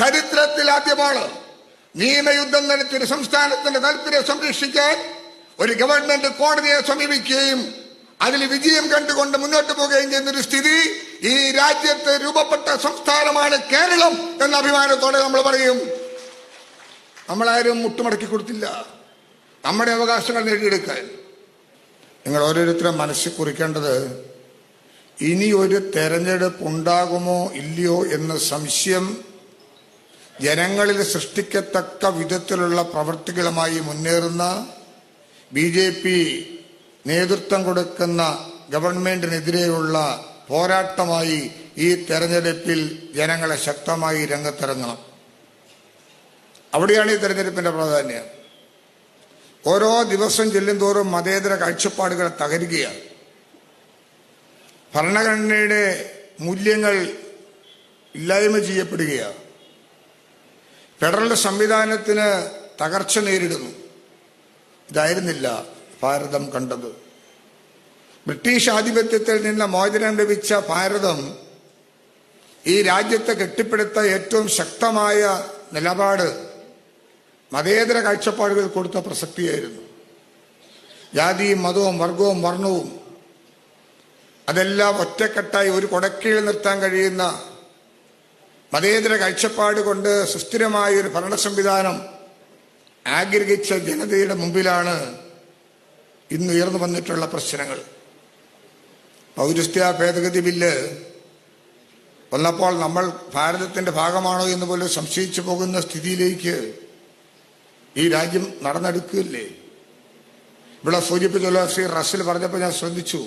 ചരിത്രത്തിൽ ആദ്യമാണ് നിയമയുദ്ധം നടത്തിയൊരു സംസ്ഥാനത്തിന്റെ താല്പര്യം സംരക്ഷിക്കാൻ ഒരു ഗവൺമെന്റ് കോടതിയെ സമീപിക്കുകയും അതിൽ വിജയം കണ്ടുകൊണ്ട് മുന്നോട്ട് പോവുകയും ചെയ്യുന്നൊരു സ്ഥിതി ഈ രാജ്യത്ത് രൂപപ്പെട്ട സംസ്ഥാനമാണ് കേരളം എന്ന അഭിമാനത്തോടെ നമ്മൾ പറയും. നമ്മളാരും മുട്ടുമടക്കി കൊടുത്തില്ല നമ്മുടെ അവകാശങ്ങൾ നേടിയെടുക്കാൻ. നിങ്ങൾ ഓരോരുത്തരും മനസ്സിൽ കുറിക്കേണ്ടത്, ഇനി ഒരു തെരഞ്ഞെടുപ്പ് ഉണ്ടാകുമോ ഇല്ലയോ എന്ന സംശയം ജനങ്ങളിൽ സൃഷ്ടിക്കത്തക്ക വിധത്തിലുള്ള പ്രവൃത്തികളുമായി മുന്നേറുന്ന BJP നേതൃത്വം കൊടുക്കുന്ന ഗവൺമെന്റിനെതിരെയുള്ള പോരാട്ടമായി ഈ തെരഞ്ഞെടുപ്പിൽ ജനങ്ങളെ ശക്തമായി രംഗത്തിറങ്ങണം. അവിടെയാണ് ഈ തെരഞ്ഞെടുപ്പിന്റെ പ്രാധാന്യം. ഓരോ ദിവസം ചെല്ലുന്തോറും മതേതര കാഴ്ചപ്പാടുകൾ തകരുകയാണ്. ഭരണഘടനയുടെ മൂല്യങ്ങൾ ഇല്ലായ്മ ചെയ്യപ്പെടുകയാണ്. ഫെഡറൽ സംവിധാനത്തിന് തകർച്ച നേരിടുന്നു. ഇതായിരുന്നില്ല ഭാരതം കണ്ടത്. ബ്രിട്ടീഷ് ആധിപത്യത്തിൽ നിന്ന് മോചനം ലഭിച്ച ഭാരതം ഈ രാജ്യത്തെ കെട്ടിപ്പടുത്ത ഏറ്റവും ശക്തമായ നിലപാട് മതേതര കാഴ്ചപ്പാടുകൾ കൊടുത്ത പ്രസക്തിയായിരുന്നു. ജാതിയും മതവും വർഗവും വർണ്ണവും അതെല്ലാം ഒറ്റക്കെട്ടായി ഒരു കൊടക്കീഴിൽ നിർത്താൻ കഴിയുന്ന മതേതര കാഴ്ചപ്പാട് കൊണ്ട് സുസ്ഥിരമായ ഒരു ഭരണ സംവിധാനം ആഗ്രഹിച്ച ജനതയുടെ മുമ്പിലാണ് ഇന്ന് ഉയർന്നു വന്നിട്ടുള്ള പ്രശ്നങ്ങൾ. പൗരസ്ത്യ ഭേദഗതി ബില്ല് വന്നപ്പോൾ നമ്മൾ ഭാരതത്തിന്റെ ഭാഗമാണോ എന്ന് പോലും സംശയിച്ചു പോകുന്ന സ്ഥിതിയിലേക്ക് ഈ രാജ്യം നടന്നെടുക്കില്ലേ. ഇവിടെ സൂചിപ്പിച്ചല്ലോ, ശ്രീ റസൽ പറഞ്ഞപ്പോൾ ഞാൻ ശ്രദ്ധിച്ചു.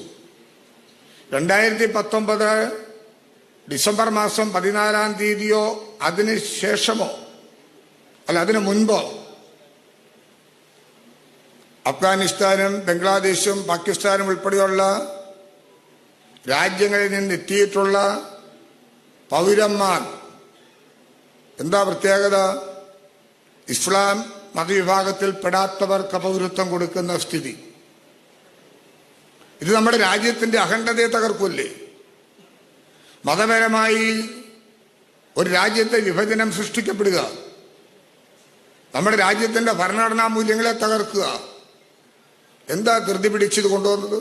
2019 ഡിസംബർ മാസം 14-ാം തീയതിയോ അതിന് ശേഷമോ അല്ല അതിനു മുൻപോ അഫ്ഗാനിസ്ഥാനും ബംഗ്ലാദേശും പാകിസ്ഥാനും ഉൾപ്പെടെയുള്ള രാജ്യങ്ങളിൽ നിന്ന് എത്തിയിട്ടുള്ള പൗരന്മാർ എന്താ പ്രത്യേകത? ഇസ്ലാം മതവിഭാഗത്തിൽ പെടാത്തവർക്ക് പൗരത്വം കൊടുക്കുന്ന സ്ഥിതി. ഇത് നമ്മുടെ രാജ്യത്തിന്റെ അഖണ്ഡതയെ തകർക്കൂല്ലേ? മതപരമായി ഒരു രാജ്യത്തെ വിഭജനം സൃഷ്ടിക്കപ്പെടുക, നമ്മുടെ രാജ്യത്തിന്റെ ഭരണഘടനാ മൂല്യങ്ങളെ തകർക്കുക. എന്താ ധൃതി പിടിച്ചത് കൊണ്ടുവന്നത്?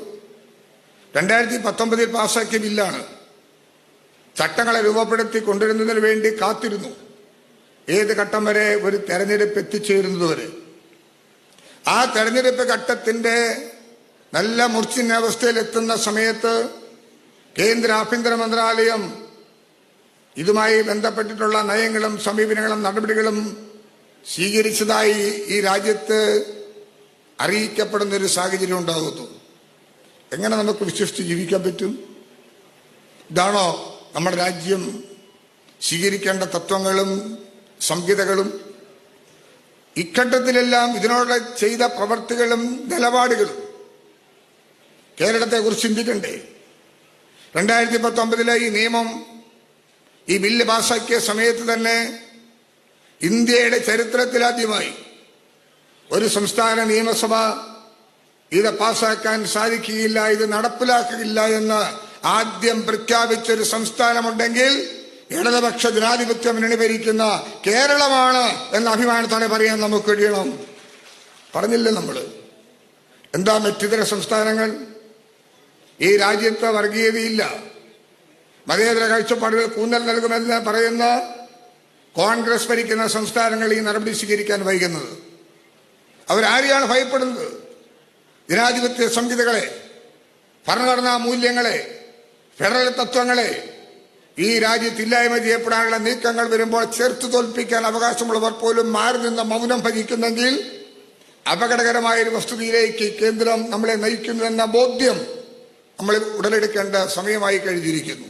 2019 പാസ്സാക്കിയ ബില്ലാണ്. ചട്ടങ്ങളെ രൂപപ്പെടുത്തി കൊണ്ടുവരുന്നതിന് വേണ്ടി കാത്തിരുന്നു. ഏത് ഘട്ടം വരെ? ഒരു തെരഞ്ഞെടുപ്പ് എത്തിച്ചേരുന്നത് വരെ. ആ തെരഞ്ഞെടുപ്പ് ഘട്ടത്തിന്റെ നല്ല മൂർച്ഛനാവസ്ഥയിൽ എത്തുന്ന സമയത്ത് കേന്ദ്ര ആഭ്യന്തര മന്ത്രാലയം ഇതുമായി ബന്ധപ്പെട്ടിട്ടുള്ള നയങ്ങളും സമീപനങ്ങളും നടപടികളും സ്വീകരിച്ചതായി ഈ രാജ്യത്ത് അറിയിക്കപ്പെടുന്ന ഒരു സാഹചര്യം ഉണ്ടാകുന്നു. എങ്ങനെ നമുക്ക് വിശ്വസിച്ച് ജീവിക്കാൻ പറ്റും? ഇതാണോ നമ്മുടെ രാജ്യം സ്വീകരിക്കേണ്ട തത്വങ്ങളും സംഹിതകളും? ഇഘട്ടത്തിലെല്ലാം ഇതിനോട് ചെയ്ത പ്രവർത്തികളും നിലപാടുകളും കേരളത്തെ കുറിച്ച് ചിന്തിക്കണ്ടേ? 2019 ഈ നിയമം, ഈ ബില്ല് പാസാക്കിയ സമയത്ത് തന്നെ ഇന്ത്യയുടെ ചരിത്രത്തിലാദ്യമായി ഒരു സംസ്ഥാന നിയമസഭ ഇത് പാസാക്കാൻ സാധിക്കുകയില്ല, ഇത് നടപ്പിലാക്കില്ല എന്ന് ആദ്യം പ്രഖ്യാപിച്ചൊരു സംസ്ഥാനമുണ്ടെങ്കിൽ ഇടതുപക്ഷ ജനാധിപത്യ മുന്നണി ഭരിക്കുന്ന കേരളമാണ് എന്ന അഭിമാനത്തോടെ പറയാൻ നമുക്ക് കഴിയണം. പറഞ്ഞില്ലേ നമ്മൾ? എന്താ മറ്റിതര സംസ്ഥാനങ്ങൾ? ഈ രാജ്യത്ത് വർഗീയതയില്ല, മതേതര കാഴ്ചപ്പാടുകൾ ഊന്നൽ നൽകുമെന്ന് പറയുന്ന കോൺഗ്രസ് ഭരിക്കുന്ന സംസ്ഥാനങ്ങൾ ഈ നടപടി സ്വീകരിക്കാൻ വൈകുന്നത്. അവരാരെയാണ് ഭയപ്പെടുന്നത്? ജനാധിപത്യ സംഹിതകളെ, ഭരണഘടനാ മൂല്യങ്ങളെ, ഫെഡറൽ തത്വങ്ങളെ ഈ രാജ്യത്ത് ഇല്ലായ്മ ചെയ്യപ്പെടാനുള്ള നീക്കങ്ങൾ വരുമ്പോൾ ചേർത്ത് തോൽപ്പിക്കാൻ അവകാശമുള്ളവർ പോലും മാറി നിന്ന് മൗനം ഭജിക്കുന്നെങ്കിൽ അപകടകരമായ ഒരു വസ്തുതയിലേക്ക് കേന്ദ്രം നമ്മളെ നയിക്കുന്നുവെന്ന ബോധ്യം നമ്മൾ ഉടലെടുക്കേണ്ട സമയമായി കഴിഞ്ഞിരിക്കുന്നു.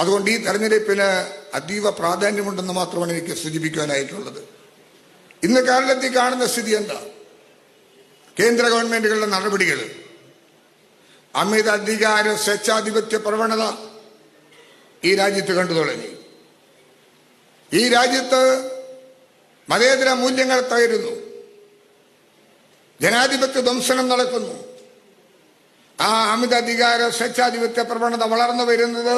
അതുകൊണ്ട് ഈ തെരഞ്ഞെടുപ്പിന് അതീവ പ്രാധാന്യമുണ്ടെന്ന് മാത്രമാണ് എനിക്ക് സൂചിപ്പിക്കാനായിട്ടുള്ളത്. ഇന്ന് കേരളത്തിൽ കാണുന്ന സ്ഥിതി എന്താ? കേന്ദ്ര ഗവൺമെന്റുകളുടെ നടപടികൾ, അമിത അധികാര സ്വേച്ഛാധിപത്യ പ്രവണത ഈ രാജ്യത്ത് കണ്ടു തുടങ്ങി. ഈ രാജ്യത്ത് മതേതര മൂല്യങ്ങൾ തകരുന്നു, ജനാധിപത്യ ധ്വംസനം നടക്കുന്നു. ആ അമിത അധികാര സ്വേച്ഛാധിപത്യ പ്രവണത വളർന്നു വരുന്നത്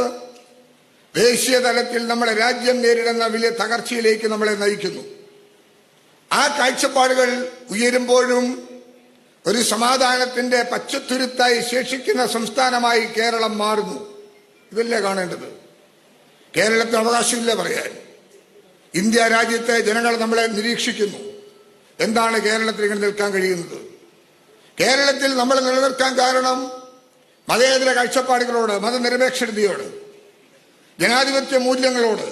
ദേശീയ തലത്തിൽ നമ്മുടെ രാജ്യം നേരിടുന്ന വലിയ തകർച്ചയിലേക്ക് നമ്മളെ നയിക്കുന്നു. ആ കാഴ്ചപ്പാടുകൾ ഉയരുമ്പോഴും ഒരു സമാധാനത്തിന്റെ പച്ചത്തുരുത്തായി ശേഷിക്കുന്ന സംസ്ഥാനമായി കേരളം മാറുന്നു. ഇതല്ലേ കാണേണ്ടത്? കേരളത്തിന് അവകാശമില്ല പറയാൻ. ഇന്ത്യ രാജ്യത്തെ ജനങ്ങൾ നമ്മളെ നിരീക്ഷിക്കുന്നു. എന്താണ് കേരളത്തിൽ ഇങ്ങനെ നിൽക്കാൻ കഴിയുന്നത്? കേരളത്തിൽ നമ്മൾ നിലനിൽക്കാൻ കാരണം മതേതര കാഴ്ചപ്പാടുകളോട്, മതനിരപേക്ഷതയോട്, ജനാധിപത്യ മൂല്യങ്ങളോട്.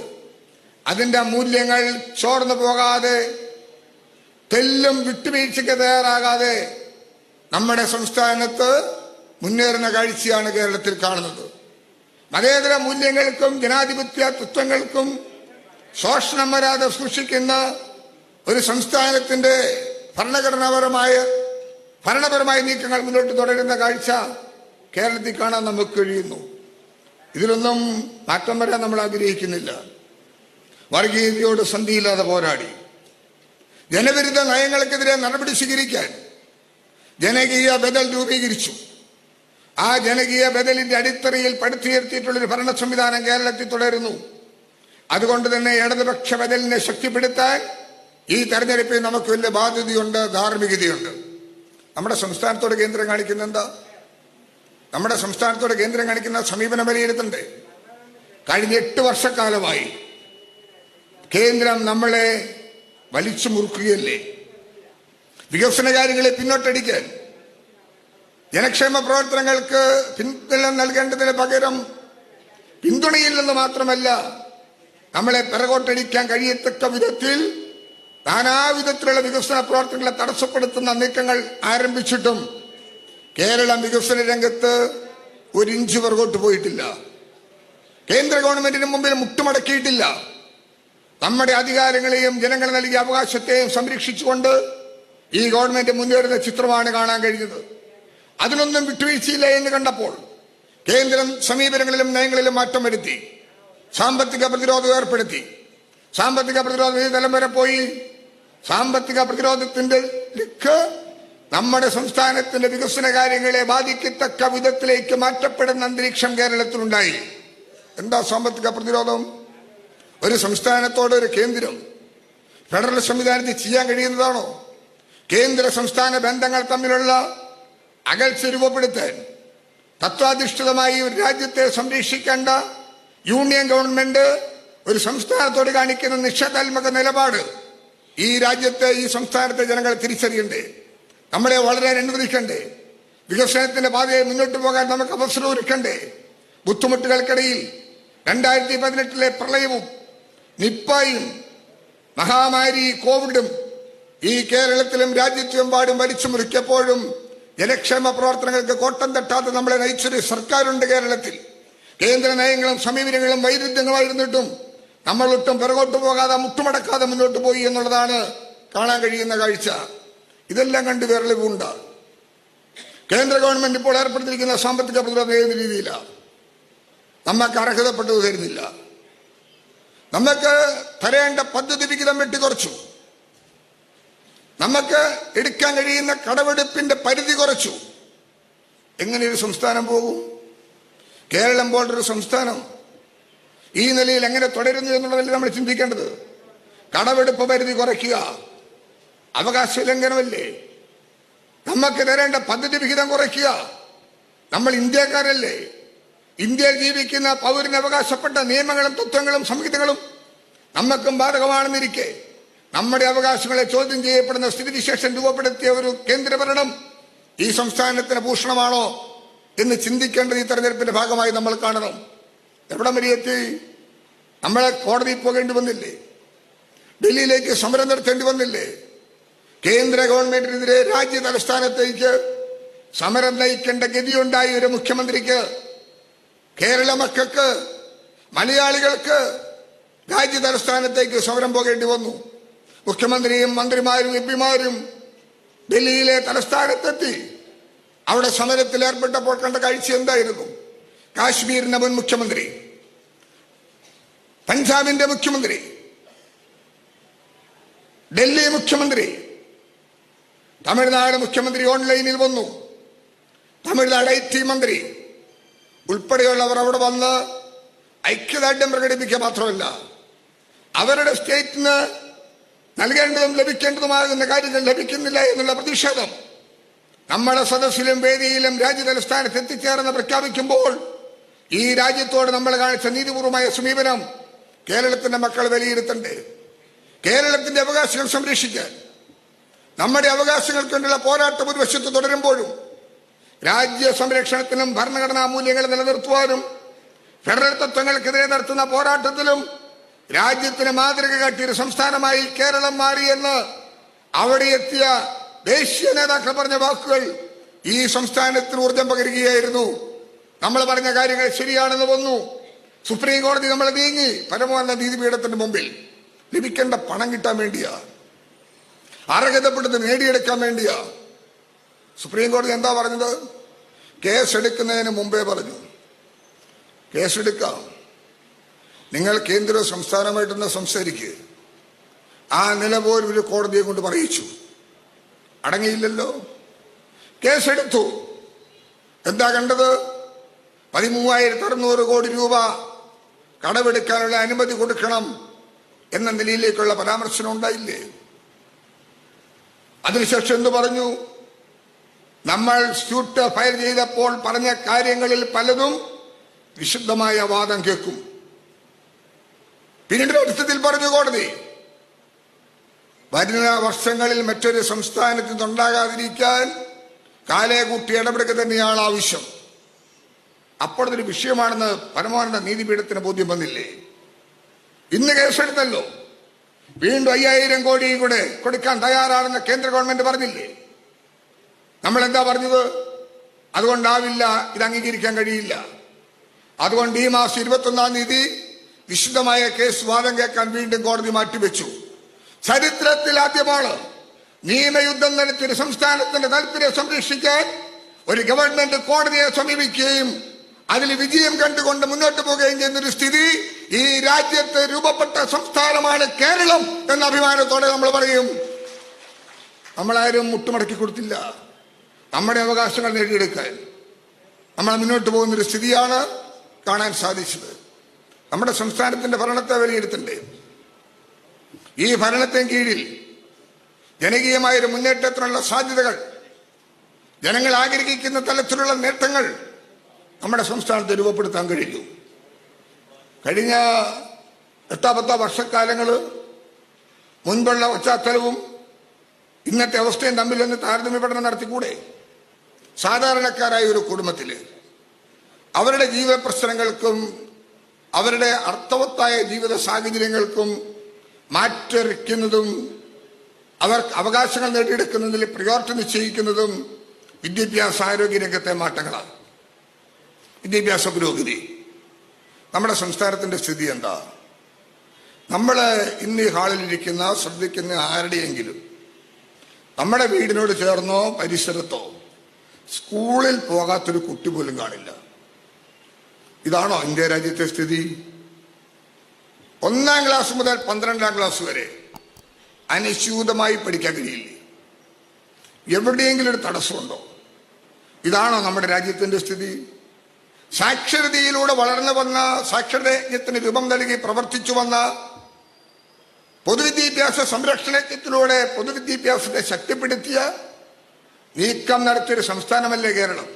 അതിന്റെ മൂല്യങ്ങൾ ചോർന്നു പോകാതെ, തെല്ലും വിട്ടുവീഴ്ചയ്ക്ക് തയ്യാറാകാതെ നമ്മുടെ സംസ്ഥാനത്ത് മുന്നേറുന്ന കാഴ്ചയാണ് കേരളത്തിൽ കാണുന്നത്. മതേതര മൂല്യങ്ങൾക്കും ജനാധിപത്യ തത്വങ്ങൾക്കും ശോഷണം വരാതെ സൂക്ഷിക്കുന്ന ഒരു സംസ്ഥാനത്തിന്റെ ഭരണപരമായ നീക്കങ്ങൾ മുന്നോട്ട് തുടരുന്ന കാഴ്ച കേരളത്തിൽ കാണാൻ നമുക്ക് കഴിയുന്നു. ഇതിലൊന്നും മാറ്റം വരാൻ നമ്മൾ ആഗ്രഹിക്കുന്നില്ല. വർഗീയതയോട് സന്ധിയില്ലാതെ പോരാടി ജനവിരുദ്ധ നയങ്ങൾക്കെതിരെ നടപടി സ്വീകരിക്കാൻ ജനകീയ ബദൽ രൂപീകരിച്ചു. ആ ജനകീയ ബദലിന്റെ അടിത്തറയിൽ പടുത്തുയർത്തിയിട്ടുള്ളൊരു ഭരണ സംവിധാനം കേരളത്തിൽ തുടരുന്നു. അതുകൊണ്ട് തന്നെ ഇടതുപക്ഷ ബദലിനെ ശക്തിപ്പെടുത്താൻ ഈ തെരഞ്ഞെടുപ്പിൽ നമുക്ക് വലിയ ബാധ്യതയുണ്ട്, ധാർമ്മികതയുണ്ട്. നമ്മുടെ സംസ്ഥാനത്തോട് കേന്ദ്രം കാണിക്കുന്ന എന്താ? നമ്മുടെ സംസ്ഥാനത്തോട് കേന്ദ്രം കാണിക്കുന്ന സമീപനം വിലയിരുത്തണ്ടേ? കഴിഞ്ഞ 8 വർഷക്കാലമായി കേന്ദ്രം നമ്മളെ വലിച്ചു മുറുക്കുകയല്ലേ? വികസന കാര്യങ്ങളെ പിന്നോട്ടടിക്കാൻ, ജനക്ഷേമ പ്രവർത്തനങ്ങൾക്ക് പിന്തുണ നൽകേണ്ടതിന് പകരം പിന്തുണയില്ലെന്ന് മാത്രമല്ല, നമ്മളെ പിറകോട്ടടിക്കാൻ കഴിയത്തക്ക വിധത്തിൽ നാനാവിധത്തിലുള്ള വികസന പ്രവർത്തനങ്ങളെ തടസ്സപ്പെടുത്തുന്ന നീക്കങ്ങൾ ആരംഭിച്ചിട്ടും കേരളം വികസന രംഗത്ത് 1 ഇഞ്ച് പുറകോട്ട് പോയിട്ടില്ല. കേന്ദ്ര ഗവൺമെന്റിന് മുമ്പിൽ മുട്ടുമടക്കിയിട്ടില്ല. നമ്മുടെ അധികാരങ്ങളെയും ജനങ്ങൾ നൽകിയ അവകാശത്തെയും സംരക്ഷിച്ചുകൊണ്ട് ഈ ഗവൺമെന്റ് മുന്നേറുന്ന ചിത്രമാണ് കാണാൻ കഴിഞ്ഞത്. അതിനൊന്നും വിട്ടുവീഴ്ചയില്ല എന്ന് കണ്ടപ്പോൾ കേന്ദ്രം സമീപനങ്ങളിലും നയങ്ങളിലും മാറ്റം വരുത്തി, സാമ്പത്തിക പ്രതിരോധം ഏർപ്പെടുത്തി. സാമ്പത്തിക പ്രതിരോധം ഈ തലം വരെ പോയി. സാമ്പത്തിക പ്രതിരോധത്തിന്റെ ലിക്ക് നമ്മുടെ സംസ്ഥാനത്തിന്റെ വികസന കാര്യങ്ങളെ ബാധിക്കത്തക്ക വിധത്തിലേക്ക് മാറ്റപ്പെടുന്ന അന്തരീക്ഷം കേരളത്തിലുണ്ടായി. എന്താ സാമ്പത്തിക പ്രതിരോധം? ഒരു സംസ്ഥാനത്തോട് ഒരു കേന്ദ്രം ഫെഡറൽ സംവിധാനത്തിൽ ചെയ്യാൻ കഴിയുന്നതാണോ? കേന്ദ്ര സംസ്ഥാന ബന്ധങ്ങൾ തമ്മിലുള്ള അകൽച്ച രൂപപ്പെടുത്താൻ തത്വാധിഷ്ഠിതമായി ഒരു രാജ്യത്തെ സംരക്ഷിക്കേണ്ട യൂണിയൻ ഗവൺമെന്റ് ഒരു സംസ്ഥാനത്തോട് കാണിക്കുന്ന നിഷേധാത്മക നിലപാട് ഈ രാജ്യത്തെ, ഈ സംസ്ഥാനത്തെ ജനങ്ങൾ തിരിച്ചറിയണ്ടേ? നമ്മളെ വളരാൻ അനുവദിക്കണ്ടേ? വികസനത്തിന്റെ പാതയെ മുന്നോട്ട് പോകാൻ നമുക്ക് അവസരം ഒരുക്കണ്ടേ? ബുദ്ധിമുട്ടുകൾക്കിടയിൽ 2018 പ്രളയവും നിപ്പയും മഹാമാരി കോവിഡും ഈ കേരളത്തിലും രാജ്യത്തുമെമ്പാടും വലിച്ചു മുറിക്കപ്പോഴും ജനക്ഷേമ പ്രവർത്തനങ്ങൾക്ക് കോട്ടം തട്ടാതെ നമ്മളെ നയിച്ചൊരു സർക്കാരുണ്ട് കേരളത്തിൽ. കേന്ദ്ര നയങ്ങളും സമീപനങ്ങളും വൈരുദ്ധ്യങ്ങളായിരുന്നിട്ടും നമ്മൾ ഒട്ടും പിറകോട്ട് പോകാതെ മുട്ടുമടക്കാതെ മുന്നോട്ട് പോയി എന്നുള്ളതാണ് കാണാൻ കഴിയുന്ന കാഴ്ച. ഇതെല്ലാം കണ്ട് വിരളിവുണ്ട്. കേന്ദ്ര ഗവൺമെന്റ് ഇപ്പോൾ ഏർപ്പെടുത്തിയിരിക്കുന്ന സാമ്പത്തിക പ്രതിരോധം ഏത് രീതിയിലാണ്? നമുക്ക് അർഹതപ്പെട്ടത് തരുന്നില്ല. നമുക്ക് തരേണ്ട പദ്ധതി വിഹിതം വെട്ടിക്കുറച്ചു. നമുക്ക് എടുക്കാൻ കഴിയുന്ന കടമെടുപ്പിന്റെ പരിധി കുറച്ചു. എങ്ങനെ ഒരു സംസ്ഥാനം പോകും? കേരളം പോലൊരു സംസ്ഥാനം ഈ നിലയിൽ എങ്ങനെ തുടരുന്നു എന്നുള്ളതല്ലേ നമ്മൾ ചിന്തിക്കേണ്ടത്. കടമെടുപ്പ് പരിധി കുറയ്ക്കുക അവകാശ ലംഘനമല്ലേ? നമുക്ക് തരേണ്ട പദ്ധതി വിഹിതം കുറയ്ക്കുക. നമ്മൾ ഇന്ത്യക്കാരല്ലേ? ഇന്ത്യയിൽ ജീവിക്കുന്ന പൗരന് അവകാശപ്പെട്ട നിയമങ്ങളും തത്വങ്ങളും സംഹിതകളും നമുക്കും ബാധകമാണെന്നിരിക്കെ നമ്മുടെ അവകാശങ്ങളെ ചോദ്യം ചെയ്യപ്പെടുന്ന സ്ഥിതിവിശേഷം രൂപപ്പെടുത്തിയ ഒരു കേന്ദ്രഭരണം ഈ സംസ്ഥാനത്തിന് ഭൂഷണമാണോ എന്ന് ചിന്തിക്കേണ്ടത് ഈ തെരഞ്ഞെടുപ്പിന്റെ ഭാഗമായി നമ്മൾ കാണണം. എവിടെ വരെയെത്തി? നമ്മളെ കോടതിയിൽ പോകേണ്ടി വന്നില്ലേ? ഡൽഹിയിലേക്ക് സമരം നടത്തേണ്ടി വന്നില്ലേ? കേന്ദ്ര ഗവൺമെന്റിനെതിരെ രാജ്യ തലസ്ഥാനത്തേക്ക് സമരം നയിക്കേണ്ട ഗതിയുണ്ടായ ഒരു മുഖ്യമന്ത്രിക്ക്, കേരള മക്കൾക്ക്, മലയാളികൾക്ക് രാജ്യ തലസ്ഥാനത്തേക്ക് സമരം പോകേണ്ടി വന്നു. മുഖ്യമന്ത്രിയും മന്ത്രിമാരും എംപിമാരും ഡൽഹിയിലെ തലസ്ഥാനത്തെത്തി. അവിടെ സമരത്തിൽ ഏർപ്പെട്ടപ്പോൾ കണ്ട കാഴ്ച എന്തായിരുന്നു? കാശ്മീരിന്റെ മുൻ മുഖ്യമന്ത്രി, പഞ്ചാബിന്റെ മുഖ്യമന്ത്രി, ഡൽഹി മുഖ്യമന്ത്രി, തമിഴ്നാട് മുഖ്യമന്ത്രി ഓൺലൈനിൽ വന്നു. തമിഴ്നാട് IT മന്ത്രി ഉൾപ്പെടെയുള്ളവർ അവിടെ വന്ന് ഐക്യദാർഢ്യം പ്രകടിപ്പിക്കുക മാത്രമല്ല, അവരുടെ സ്റ്റേറ്റിന് നൽകേണ്ടതും ലഭിക്കേണ്ടതുമാകുന്ന കാര്യങ്ങൾ ലഭിക്കുന്നില്ല എന്നുള്ള പ്രതിഷേധം നമ്മുടെ സദസ്സിലും വേദിയിലും രാജ്യതലസ്ഥാനത്ത് എത്തിച്ചേർന്ന് പ്രഖ്യാപിക്കുമ്പോൾ ഈ രാജ്യത്തോട് നമ്മൾ കാണിച്ച നീതിപൂർവമായ സമീപനം കേരളത്തിന്റെ മക്കൾ വിലയിരുത്തണ്ടേ? കേരളത്തിന്റെ അവകാശങ്ങൾ സംരക്ഷിക്കാൻ, നമ്മുടെ അവകാശങ്ങൾക്ക് വേണ്ടിയുള്ള പോരാട്ടം ഒരു വശത്ത് തുടരുമ്പോഴും രാജ്യ സംരക്ഷണത്തിനും ഭരണഘടനാ മൂല്യങ്ങൾ നിലനിർത്തുവാനും ഫെഡറൽ തത്വങ്ങൾക്കെതിരെ നടത്തുന്ന പോരാട്ടത്തിലും രാജ്യത്തിന് മാതൃക കാട്ടിയൊരു സംസ്ഥാനമായി കേരളം മാറിയെന്ന് അവിടെ എത്തിയ ദേശീയ നേതാക്കൾ പറഞ്ഞ വാക്കുകൾ ഈ സംസ്ഥാനത്തിന് ഊർജം പകരുകയായിരുന്നു. നമ്മൾ പറഞ്ഞ കാര്യങ്ങൾ ശരിയാണെന്ന് വന്നു. സുപ്രീം കോടതി നമ്മൾ നീങ്ങി പരമോന്നത നീതിപീഠത്തിന്റെ മുമ്പിൽ ലഭിക്കേണ്ട പണം കിട്ടാൻ വേണ്ടിയാ, അർഹതപ്പെട്ടത് നേടിയെടുക്കാൻ വേണ്ടിയാ. സുപ്രീം കോടതി എന്താ പറഞ്ഞത്? കേസെടുക്കുന്നതിന് മുമ്പേ പറഞ്ഞു, കേസെടുക്കാം, നിങ്ങൾ കേന്ദ്രവും സംസ്ഥാനമായിട്ടൊന്ന് സംസാരിക്കുക. ആ നില പോലും ഒരു കോടതിയെ കൊണ്ട് പറയിച്ചു. അടങ്ങിയില്ലല്ലോ, കേസെടുത്തു. എന്താ കണ്ടത്? 13,600 കോടി രൂപ കടമെടുക്കാനുള്ള അനുമതി കൊടുക്കണം എന്ന നിലയിലേക്കുള്ള പരാമർശനം ഉണ്ടായില്ലേ? അതിനുശേഷം എന്തു പറഞ്ഞു? നമ്മൾ സ്യൂട്ട് ഫയൽ ചെയ്തപ്പോൾ പറഞ്ഞ കാര്യങ്ങളിൽ പലതും വിശുദ്ധമായ വാദം കേൾക്കും. പിന്നീട് അർത്ഥത്തിൽ പറഞ്ഞു കോടതി, വരുന്ന വർഷങ്ങളിൽ മറ്റൊരു സംസ്ഥാനത്ത് നിന്നുണ്ടാകാതിരിക്കാൻ കാലേകൂട്ടി ഇടപെടുക തന്നെയാണ് ആവശ്യം. അപ്പോഴതൊരു വിഷയമാണെന്ന് പരമോന്നത നീതിപീഠത്തിന് ബോധ്യം വന്നില്ലേ? ഇന്ന് കേസെടുത്തല്ലോ, വീണ്ടും 5,000 കോടി കൂടെ കൊടുക്കാൻ തയ്യാറാണെന്ന് കേന്ദ്ര ഗവൺമെന്റ് പറഞ്ഞില്ലേ? നമ്മൾ എന്താ പറഞ്ഞത്? അതുകൊണ്ടാവില്ല, ഇത് അംഗീകരിക്കാൻ കഴിയില്ല. അതുകൊണ്ട് ഈ മാസം 21-ാം തീയതി വിശുദ്ധമായ കേസ് വാദം കേൾക്കാൻ വീണ്ടും കോടതി മാറ്റിവെച്ചു. ചരിത്രത്തിൽ ആദ്യമാണ് നിയമയുദ്ധം നടത്തിയൊരു സംസ്ഥാനത്തിന്റെ താല്പര്യം സംരക്ഷിക്കാൻ ഒരു ഗവൺമെന്റ് കോടതിയെ സമീപിക്കുകയും അതിൽ വിജയം കണ്ടുകൊണ്ട് മുന്നോട്ട് പോവുകയും ചെയ്യുന്നൊരു സ്ഥിതി ഈ രാജ്യത്ത് രൂപപ്പെട്ട സംസ്ഥാനമാണ് കേരളം എന്ന അഭിമാനത്തോടെ നമ്മൾ പറയും. നമ്മളാരും മുട്ടുമടക്കി കൊടുത്തില്ല. നമ്മുടെ അവകാശങ്ങൾ നേടിയെടുക്കാൻ നമ്മൾ മുന്നോട്ട് പോകുന്നൊരു സ്ഥിതിയാണ് കാണാൻ സാധിച്ചത്. നമ്മുടെ സംസ്ഥാനത്തിന്റെ ഭരണത്തെ വിലയിരുത്തണ്ടേ? ഈ ഭരണത്തിന് കീഴിൽ ജനകീയമായൊരു മുന്നേറ്റത്തിനുള്ള സാധ്യതകൾ, ജനങ്ങൾ ആഗ്രഹിക്കുന്ന തലത്തിലുള്ള നേട്ടങ്ങൾ നമ്മുടെ സംസ്ഥാനത്ത് രൂപപ്പെടുത്താൻ കഴിയും. കഴിഞ്ഞ 8-10 വർഷക്കാലങ്ങൾ മുൻപുള്ള പശ്ചാത്തലവും ഇന്നത്തെ അവസ്ഥയും തമ്മിലൊന്ന് താരതമ്യ പഠനം നടത്തിക്കൂടെ? സാധാരണക്കാരായ ഒരു കുടുംബത്തിൽ അവരുടെ ജീവിത പ്രശ്നങ്ങൾക്കും അവരുടെ അർത്ഥവത്തായ ജീവിത സാഹചര്യങ്ങൾക്കും മാറ്ററിക്കുന്നതും അവർക്ക് അവകാശങ്ങൾ നേടിയെടുക്കുന്നതിൽ പ്രയോറിറ്റി നിശ്ചയിക്കുന്നതും വിദ്യാഭ്യാസ ആരോഗ്യ രംഗത്തെ മാറ്റങ്ങളാണ്. വിദ്യാഭ്യാസ പുരോഗതി. നമ്മുടെ സംസ്ഥാനത്തിന്റെ സ്ഥിതി എന്താ? നമ്മൾ ഇന്ന് ഈ ഹാളിലിരിക്കുന്ന ശ്രദ്ധിക്കുന്ന ആരുടെയെങ്കിലും നമ്മുടെ വീടിനോട് ചേർന്നോ പരിസരത്തോ സ്കൂളിൽ പോകാത്തൊരു കുട്ടി പോലും കാണില്ല. ഇതാണോ ഇന്ത്യ രാജ്യത്തെ സ്ഥിതി? 1-ാം ക്ലാസ് മുതൽ 12-ാം ക്ലാസ് വരെ അനുസ്യൂതമായി പഠിക്കാൻ കഴിയില്ലേ? എവിടെയെങ്കിലും ഒരു തടസ്സമുണ്ടോ? ഇതാണോ നമ്മുടെ രാജ്യത്തിന്റെ സ്ഥിതി? സാക്ഷരതയിലൂടെ വളർന്നു വന്ന, സാക്ഷരയജ്ഞത്തിന് രൂപം നൽകി പ്രവർത്തിച്ചു വന്ന, പൊതുവിദ്യാഭ്യാസ സംരക്ഷണത്തിലൂടെ പൊതുവിദ്യാഭ്യാസത്തെ ശക്തിപ്പെടുത്തിയ നീക്കം നടത്തിയൊരു സംസ്ഥാനമല്ലേ കേരളം?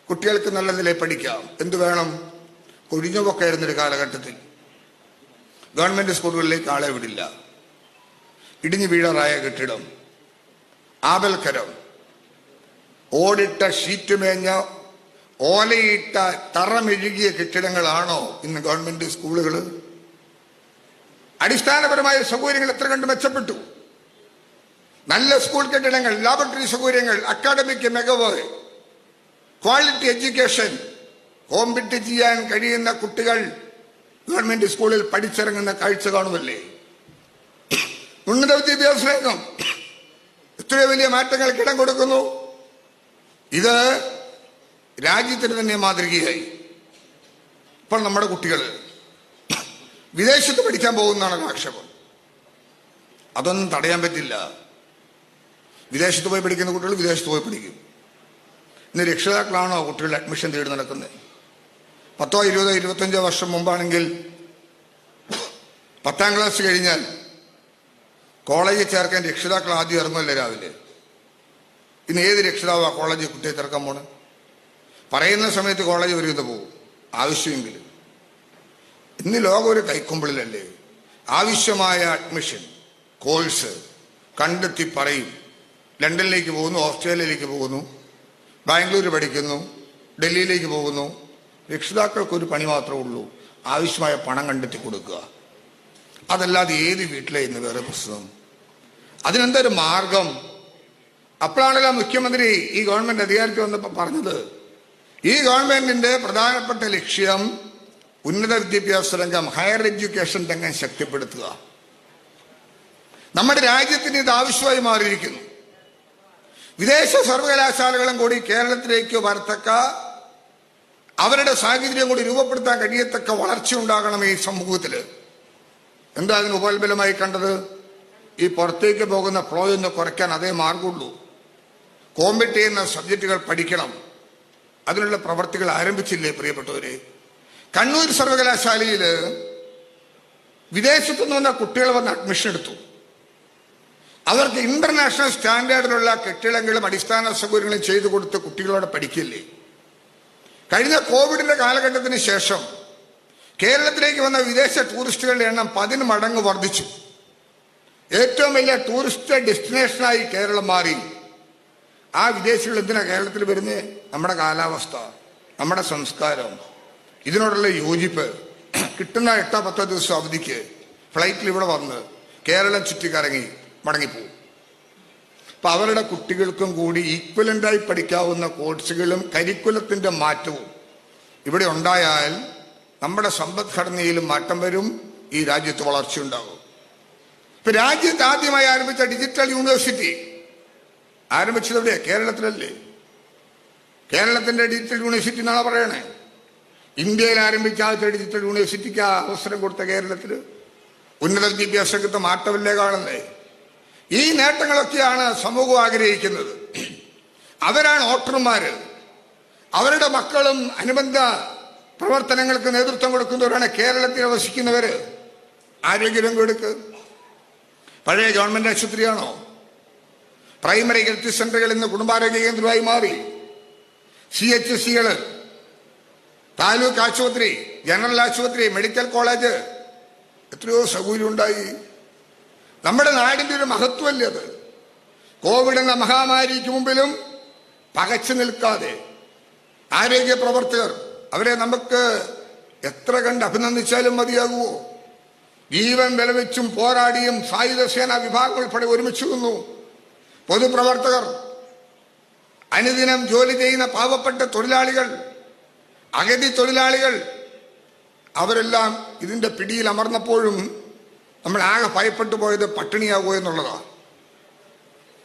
കുട്ടികൾക്ക് നല്ല നിലയിൽ പഠിക്കാം. എന്തു വേണം? കൊഴിഞ്ഞുപോക്കായിരുന്നൊരു കാലഘട്ടത്തിൽ ഗവൺമെന്റ് സ്കൂളുകളിലേക്ക് ആളെ വിടില്ല. ഇടിഞ്ഞു വീഴാറായ കെട്ടിടം, ആപൽക്കരം, ഓടിട്ട ഷീറ്റുമേഞ്ഞ ഓലയിട്ട തറമെഴുകിയ കെട്ടിടങ്ങളാണോ ഇന്ന് ഗവൺമെന്റ് സ്കൂളുകൾ? അടിസ്ഥാനപരമായ സൗകര്യങ്ങൾ എത്ര കണ്ട് മെച്ചപ്പെട്ടു? നല്ല സ്കൂൾ കെട്ടിടങ്ങൾ, ലാബറട്ടറി സൗകര്യങ്ങൾ, അക്കാഡമിക് മികവ്, ക്വാളിറ്റി എഡ്യൂക്കേഷൻ, കോമ്പീറ്റ് ചെയ്യാൻ കഴിയുന്ന കുട്ടികൾ ഗവൺമെന്റ് സ്കൂളിൽ പഠിച്ചിറങ്ങുന്ന കാഴ്ച കാണുമല്ലേ? ഉന്നത വിദ്യാഭ്യാസ രംഗം എത്രയോ വലിയ മാറ്റങ്ങൾക്ക് ഇടം കൊടുക്കുന്നു. ഇത് രാജ്യത്തിന് തന്നെ മാതൃകയായി. ഇപ്പോൾ നമ്മുടെ കുട്ടികൾ വിദേശത്ത് പഠിക്കാൻ പോകുന്നതാണ് ആക്ഷേപം. അതൊന്നും തടയാൻ പറ്റില്ല. വിദേശത്ത് പോയി പഠിക്കുന്ന കുട്ടികൾ വിദേശത്ത് പോയി പഠിക്കും. ഇന്ന് രക്ഷിതാക്കളാണോ കുട്ടികളുടെ അഡ്മിഷൻ തേടി നടക്കുന്നത്? 10, 20, 25 വർഷം മുമ്പാണെങ്കിൽ 10ാം ക്ലാസ് കഴിഞ്ഞാൽ കോളേജിൽ ചേർക്കാൻ രക്ഷിതാക്കൾ ആദ്യം ഇറങ്ങുമല്ലേ രാവിലെ. ഇന്ന് ഏത് രക്ഷിതാവാ കോളേജിൽ കുട്ടിയെ ചേർക്കാൻ പോണ്? പറയുന്ന സമയത്ത് കോളേജ് ഒരു ഇത് പോകും, ആവശ്യമെങ്കിലും. ഇന്ന് ലോകം ഒരു കൈക്കുമ്പിളിലല്ലേ. ആവശ്യമായ അഡ്മിഷൻ കോഴ്സ് കണ്ടെത്തി പറയും. ലണ്ടനിലേക്ക് പോകുന്നു, ഓസ്ട്രേലിയയിലേക്ക് പോകുന്നു, ബാംഗ്ലൂർ പഠിക്കുന്നു, ഡൽഹിയിലേക്ക് പോകുന്നു. രക്ഷിതാക്കൾക്കൊരു പണി മാത്രമേ ഉള്ളൂ, ആവശ്യമായ പണം കണ്ടെത്തി കൊടുക്കുക. അതല്ലാതെ ഏത് വീട്ടിലെ ഇന്ന് വേറെ പ്രശ്നം? അതിനെന്തൊരു മാർഗം? അപ്പോഴാണല്ലോ മുഖ്യമന്ത്രി ഈ ഗവൺമെന്റ് അധികാരത്തിൽ വന്നപ്പോൾ പറഞ്ഞത്, ഈ ഗവൺമെന്റിന്റെ പ്രധാനപ്പെട്ട ലക്ഷ്യം ഉന്നത വിദ്യാഭ്യാസ രംഗം, ഹയർ എഡ്യൂക്കേഷൻ രംഗം ശക്തിപ്പെടുത്തുക. നമ്മുടെ രാജ്യത്തിന് ഇത് ആവശ്യമായി മാറിയിരിക്കുന്നു. വിദേശ സർവകലാശാലകളും കൂടി കേരളത്തിലേക്ക് വരത്തക്ക, അവരുടെ സാഹചര്യം കൂടി രൂപപ്പെടുത്താൻ കഴിയത്തക്ക വളർച്ച ഉണ്ടാകണം ഈ സമൂഹത്തിൽ. എന്താ അതിന് ഉപോത്ബലമായി കണ്ടത്? ഈ പുറത്തേക്ക് പോകുന്ന ഫ്ലോ ഒന്ന് കുറയ്ക്കാൻ അതേ മാർഗമുള്ളൂ. കോമ്പീറ്റ് ചെയ്യുന്ന സബ്ജക്റ്റുകൾ പഠിക്കണം. അതിനുള്ള പ്രവർത്തികൾ ആരംഭിച്ചില്ലേ പ്രിയപ്പെട്ടവരെ? കണ്ണൂർ സർവകലാശാലയിൽ വിദേശത്തു നിന്ന് വന്ന കുട്ടികൾ വന്ന് അഡ്മിഷൻ എടുത്തു. അവർക്ക് ഇന്റർനാഷണൽ സ്റ്റാൻഡേർഡിലുള്ള കെട്ടിടങ്ങളും അടിസ്ഥാന സൗകര്യങ്ങളും ചെയ്തു കൊടുത്ത് കുട്ടികളോട് പഠിക്കില്ലേ? കഴിഞ്ഞ കോവിഡിന്റെ കാലഘട്ടത്തിന് ശേഷം കേരളത്തിലേക്ക് വന്ന വിദേശ ടൂറിസ്റ്റുകളുടെ എണ്ണം 10 മടങ്ങ് വർദ്ധിച്ചു. ഏറ്റവും വലിയ ടൂറിസ്റ്റ് ഡെസ്റ്റിനേഷനായി കേരളം മാറി. ആ വിദേശികൾ എന്തിനാ കേരളത്തിൽ വരുന്നത്? നമ്മുടെ കാലാവസ്ഥ, നമ്മുടെ സംസ്കാരം, ഇതിനോടുള്ള യോജിപ്പ്. കിട്ടുന്ന 8-10 ദിവസം അവധിക്ക് ഫ്ലൈറ്റിൽ ഇവിടെ വന്ന് കേരളം ചുറ്റിക്കറങ്ങി മടങ്ങിപ്പോവും. അപ്പൊ അവരുടെ കുട്ടികൾക്കും കൂടി ഈക്വലന്റായി പഠിക്കാവുന്ന കോഴ്സുകളും കരിക്കുലത്തിന്റെ മാറ്റവും ഇവിടെ ഉണ്ടായാൽ നമ്മുടെ സമ്പദ്ഘടനയിലും മാറ്റം വരും, ഈ രാജ്യത്ത് വളർച്ചയുണ്ടാകും. ഇപ്പൊ രാജ്യത്ത് ആദ്യമായി ആരംഭിച്ച ഡിജിറ്റൽ യൂണിവേഴ്സിറ്റി ആരംഭിച്ചത് എവിടെയാ? കേരളത്തിലല്ലേ. കേരളത്തിന്റെ ഡിജിറ്റൽ യൂണിവേഴ്സിറ്റി എന്നാണ് പറയണേ. ഇന്ത്യയിൽ ആരംഭിച്ച ആദ്യത്തെ ഡിജിറ്റൽ യൂണിവേഴ്സിറ്റിക്ക് അവസരം കൊടുത്ത കേരളത്തിൽ ഉന്നത വിദ്യാഭ്യാസ രംഗത്ത് മാറ്റമല്ലേ കാണുന്നേ? ഈ നേട്ടങ്ങളൊക്കെയാണ് സമൂഹം ആഗ്രഹിക്കുന്നത്. അവരാണ് വോട്ടർമാര്. അവരുടെ മക്കളും അനുബന്ധ പ്രവർത്തനങ്ങൾക്ക് നേതൃത്വം കൊടുക്കുന്നവരാണ് കേരളത്തിൽ വസിക്കുന്നവര്. ആരോഗ്യരംഗം എടുക്ക്. പഴയ ഗവൺമെന്റ് ആശുപത്രിയാണോ? പ്രൈമറി ഹെൽത്ത് സെന്ററുകൾ ഇന്ന് കുടുംബാരോഗ്യ കേന്ദ്രമായി മാറി. CHCകൾ, താലൂക്ക് ആശുപത്രി, ജനറൽ ആശുപത്രി, മെഡിക്കൽ കോളേജ്, എത്രയോ സൗകര്യം ഉണ്ടായി. നമ്മുടെ നാടിന്റെ ഒരു മഹത്വമല്ലേ അത്? കോവിഡ് എന്ന മഹാമാരിക്ക് മുമ്പിലും പകച്ചു നിൽക്കാതെ ആരോഗ്യ പ്രവർത്തകർ, അവരെ നമുക്ക് എത്ര കണ്ട് അഭിനന്ദിച്ചാലും മതിയാകുമോ? ജീവൻ വിലവെച്ചും പോരാടിയും സായുധ സേനാ വിഭാഗങ്ങൾ ഉൾപ്പെടെ ഒരുമിച്ച് നിന്നു. പൊതുപ്രവർത്തകർ, അനുദിനം ജോലി ചെയ്യുന്ന പാവപ്പെട്ട തൊഴിലാളികൾ, അഗതി തൊഴിലാളികൾ, അവരെല്ലാം ഇതിന്റെ പിടിയിൽ അമർന്നപ്പോഴും നമ്മൾ ആകെ ഭയപ്പെട്ടു പോയത് പട്ടിണിയാകുമോ എന്നുള്ളതാണ്.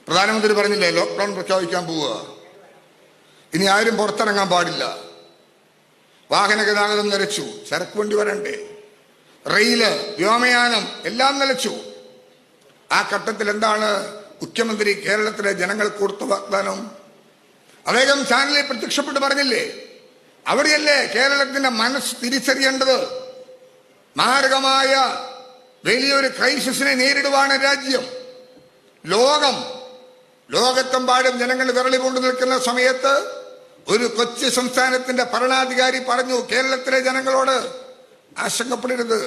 പ്രധാനമന്ത്രി പറഞ്ഞില്ലേ ലോക്ക്ഡൌൺ പ്രഖ്യാപിക്കാൻ പോവുക, ഇനി ആരും പുറത്തിറങ്ങാൻ പാടില്ല, വാഹന ഗതാഗതം നിലച്ചു, ചരക്ക് വണ്ടി വരണ്ടേ, റെയില്, വ്യോമയാനം എല്ലാം നിലച്ചു. ആ ഘട്ടത്തിൽ എന്താണ് മുഖ്യമന്ത്രി കേരളത്തിലെ ജനങ്ങൾക്ക് കൊടുത്ത വാഗ്ദാനം? അദ്ദേഹം ചാനലിൽ പ്രത്യക്ഷപ്പെട്ട് പറഞ്ഞില്ലേ, അവിടെയല്ലേ കേരളത്തിന്റെ മനസ്സ് തിരിച്ചറിയേണ്ടത്. മാരകമായ വലിയൊരു ക്രൈസിസിനെ നേരിടുവാണ് രാജ്യം. ലോകത്തെമ്പാടും ജനങ്ങൾ വിരളി കൊണ്ടു നിൽക്കുന്ന സമയത്ത് ഒരു കൊച്ചു സംസ്ഥാനത്തിന്റെ ഭരണാധികാരി പറഞ്ഞു, കേരളത്തിലെ ജനങ്ങളോട് ആശങ്കപ്പെടരുത്,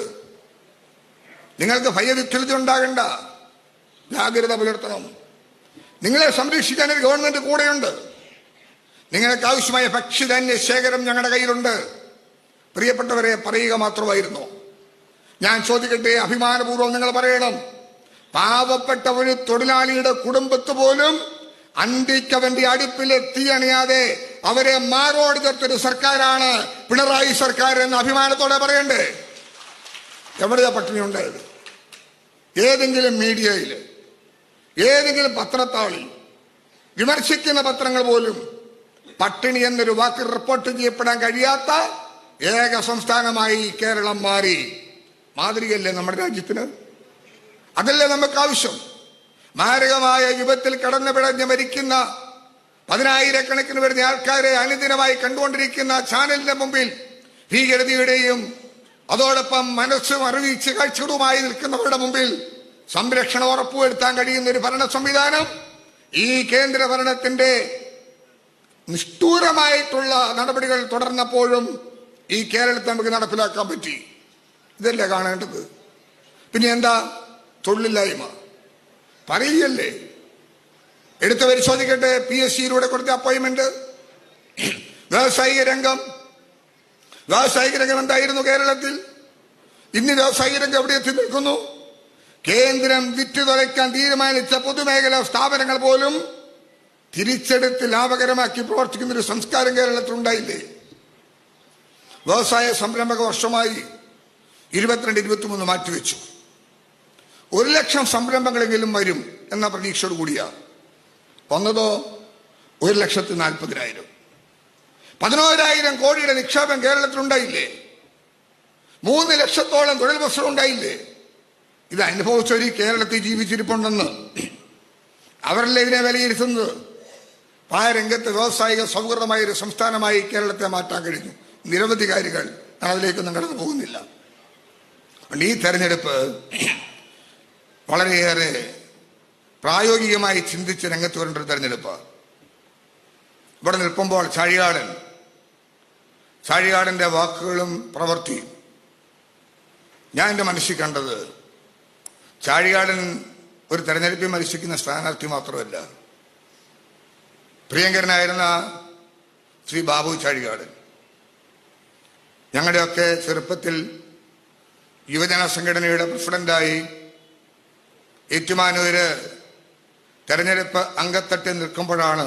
നിങ്ങൾക്ക് ഭയവിഹ്വലത ഉണ്ടാകണ്ട, ജാഗ്രത പുലർത്തണം, നിങ്ങളെ സംരക്ഷിക്കാൻ ഒരു ഗവൺമെന്റ് കൂടെയുണ്ട്, നിങ്ങൾക്ക് ആവശ്യമായ ഭക്ഷ്യധാന്യ ശേഖരം ഞങ്ങളുടെ കയ്യിലുണ്ട്. പ്രിയപ്പെട്ടവരെ, പറയുക മാത്രമായിരുന്നു. ഞാൻ ചോദിക്കട്ടെ, അഭിമാനപൂർവ്വം നിങ്ങൾ പറയണം, പാവപ്പെട്ട ഒരു തൊഴിലാളിയുടെ കുടുംബത്ത് പോലും അന്തിക്കവന്റെ അടുപ്പിലെ തീയണിയാതെ അവരെ മാറോട് ചേർത്തൊരു സർക്കാരാണ് പിണറായി സർക്കാർ എന്ന് അഭിമാനത്തോടെ പറയണ്ടേ? എവിടെയാ പട്ടിണി ഉണ്ടായത്? ഏതെങ്കിലും മീഡിയയിൽ, ഏതെങ്കിലും പത്രത്താളിൽ, വിമർശിക്കുന്ന പത്രങ്ങൾ പോലും പട്ടിണി എന്നൊരു വാക്ക് റിപ്പോർട്ട് ചെയ്യപ്പെടാൻ കഴിയാത്ത ഏക സംസ്ഥാനമായി കേരളം മാറി. മാതൃകയല്ലേ നമ്മുടെ രാജ്യത്തിന്? അതല്ലേ നമുക്ക് ആവശ്യം? മാരകമായ വിപത്തിൽ കടന്നു പിടഞ്ഞ് മരിക്കുന്ന 10,000-കണക്കിന് വരുന്ന ആൾക്കാരെ അനുദിനമായി കണ്ടുകൊണ്ടിരിക്കുന്ന ചാനലിന്റെ മുമ്പിൽ ഭീകരതയുടെയും അതോടൊപ്പം മനസ്സും അറിവിച്ച് കാഴ്ചകളുമായി നിൽക്കുന്നവരുടെ മുമ്പിൽ സംരക്ഷണം ഉറപ്പുവരുത്താൻ കഴിയുന്ന ഒരു ഭരണ സംവിധാനം ഈ കേന്ദ്ര ഭരണത്തിന്റെ നിഷ്ഠൂരമായിട്ടുള്ള നടപടികൾ തുടർന്നപ്പോഴും ഈ കേരളത്തിൽ നമുക്ക് നടപ്പിലാക്കാൻ പറ്റി. ഇതല്ലേ കാണേണ്ടത്? പിന്നെ എന്താ തൊഴിലില്ലായ്മ പറയുകയല്ലേ? എടുത്തു പരിശോധിക്കട്ടെ. PSCയിലൂടെ കൊടുത്ത അപ്പോയിന്റ്മെന്റ്. വ്യാവസായിക രംഗം എന്തായിരുന്നു കേരളത്തിൽ? ഇന്ന് വ്യാവസായിക രംഗം എവിടെ എത്തി നിൽക്കുന്നു? കേന്ദ്രം വിറ്റുതുലയ്ക്കാൻ തീരുമാനിച്ച പൊതുമേഖലാ സ്ഥാപനങ്ങൾ പോലും തിരിച്ചെടുത്ത് ലാഭകരമാക്കി പ്രവർത്തിക്കുന്ന ഒരു സംസ്കാരം കേരളത്തിൽ ഉണ്ടായില്ലേ? വ്യവസായ സംരംഭക വർഷമായി 22-23 മാറ്റിവെച്ചു. 1,00,000 സംരംഭങ്ങളെങ്കിലും വരും എന്ന പ്രതീക്ഷയോട് കൂടിയാണ് വന്നതോ 1,40,000. 11,000 കോടിയുടെ നിക്ഷേപം കേരളത്തിലുണ്ടായില്ലേ? 3 ലക്ഷത്തോളം തൊഴിൽ അവസരം ഉണ്ടായില്ലേ? ഇത് അനുഭവിച്ചവർ ഈ കേരളത്തിൽ ജീവിച്ചിരിപ്പുണ്ടെന്ന് അവരല്ലേ ഇതിനെ വിലയിരുത്തുന്നത്. ആ രംഗത്ത് വ്യാവസായിക സൗഹൃദമായ ഒരു സംസ്ഥാനമായി കേരളത്തെ മാറ്റാൻ കഴിഞ്ഞു. നിരവധി കാര്യങ്ങൾ ഞാൻ അതിലേക്കൊന്നും കടന്നു പോകുന്നില്ല. ഈ തെരഞ്ഞെടുപ്പ് വളരെയേറെ പ്രായോഗികമായി ചിന്തിച്ച് രംഗത്ത് വരേണ്ട ഒരു തെരഞ്ഞെടുപ്പ്. ഇവിടെ നിൽക്കുമ്പോൾ ചാഴികാടന്റെ വാക്കുകളും പ്രവൃത്തിയും ഞാൻ എൻ്റെ മനസ്സിൽ കണ്ടത്, ചാഴികാടൻ ഒരു തെരഞ്ഞെടുപ്പിൽ മത്സരിക്കുന്ന സ്ഥാനാർത്ഥി മാത്രമല്ല, പ്രിയങ്കരനായിരുന്ന ശ്രീ ബാബു ചാഴികാടൻ ഞങ്ങളുടെയൊക്കെ ചെറുപ്പത്തിൽ യുവജന സംഘടനയുടെ പ്രസിഡന്റായി ഏറ്റുമാനൂര് തെരഞ്ഞെടുപ്പ് അംഗത്തട്ടിൽ നിൽക്കുമ്പോഴാണ്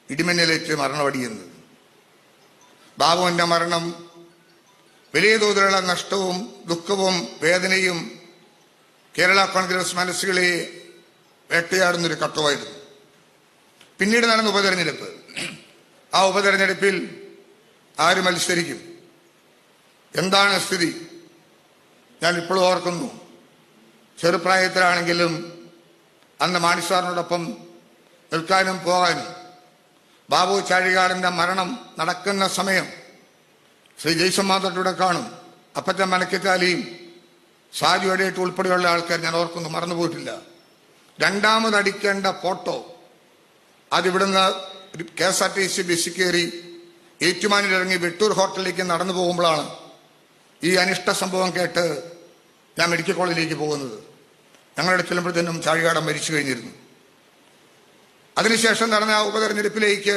ഇടിമിന്നലേറ്റ് മരണമടിയുന്നത്. ബാബുവിന്റെ മരണം വലിയ തോതിലുള്ള നഷ്ടവും ദുഃഖവും വേദനയും കേരള കോൺഗ്രസ് മനസ്സുകളെ വേട്ടയാടുന്നൊരു ഘട്ടമായിരുന്നു. പിന്നീട് നടന്ന ഉപതെരഞ്ഞെടുപ്പ്. ആ ഉപതെരഞ്ഞെടുപ്പിൽ ആര് മത്സരിക്കും? എന്താണ് സ്ഥിതി? ഞാൻ ഇപ്പോഴും ഓർക്കുന്നു. ചെറുപ്രായത്തിലാണെങ്കിലും അന്ന് മാണിസാറിനോടൊപ്പം നിൽക്കാനും പോകാനും ബാബു ചാഴികാടന്റെ മരണം നടക്കുന്ന സമയം ശ്രീ ജയ്സമ്മാതൊട്ടിവിടെ കാണും. അപ്പത്തെ മനക്കച്ചാലിയും സാജു അടിയേറ്റ് ഉൾപ്പെടെയുള്ള ആൾക്കാർ ഞാൻ ഓർക്കുന്നു, മറന്നുപോയിട്ടില്ല. രണ്ടാമതടിക്കേണ്ട ഫോട്ടോ അതിവിടുന്ന് KSRTC ബസ്സിൽ കയറി ഏറ്റുമാനിലിറങ്ങി വെട്ടൂർ ഹോട്ടലിലേക്ക് നടന്നു പോകുമ്പോഴാണ് ഈ അനിഷ്ട സംഭവം കേട്ട് ഞാൻ മെഡിക്കൽ കോളേജിലേക്ക് പോകുന്നത്. ഞങ്ങളുടെ ചെല്ലുമ്പോഴത്തേനും ചാഴികാടൻ മരിച്ചു കഴിഞ്ഞിരുന്നു. അതിനുശേഷം നടന്ന ആ ഉപതെരഞ്ഞെടുപ്പിലേക്ക്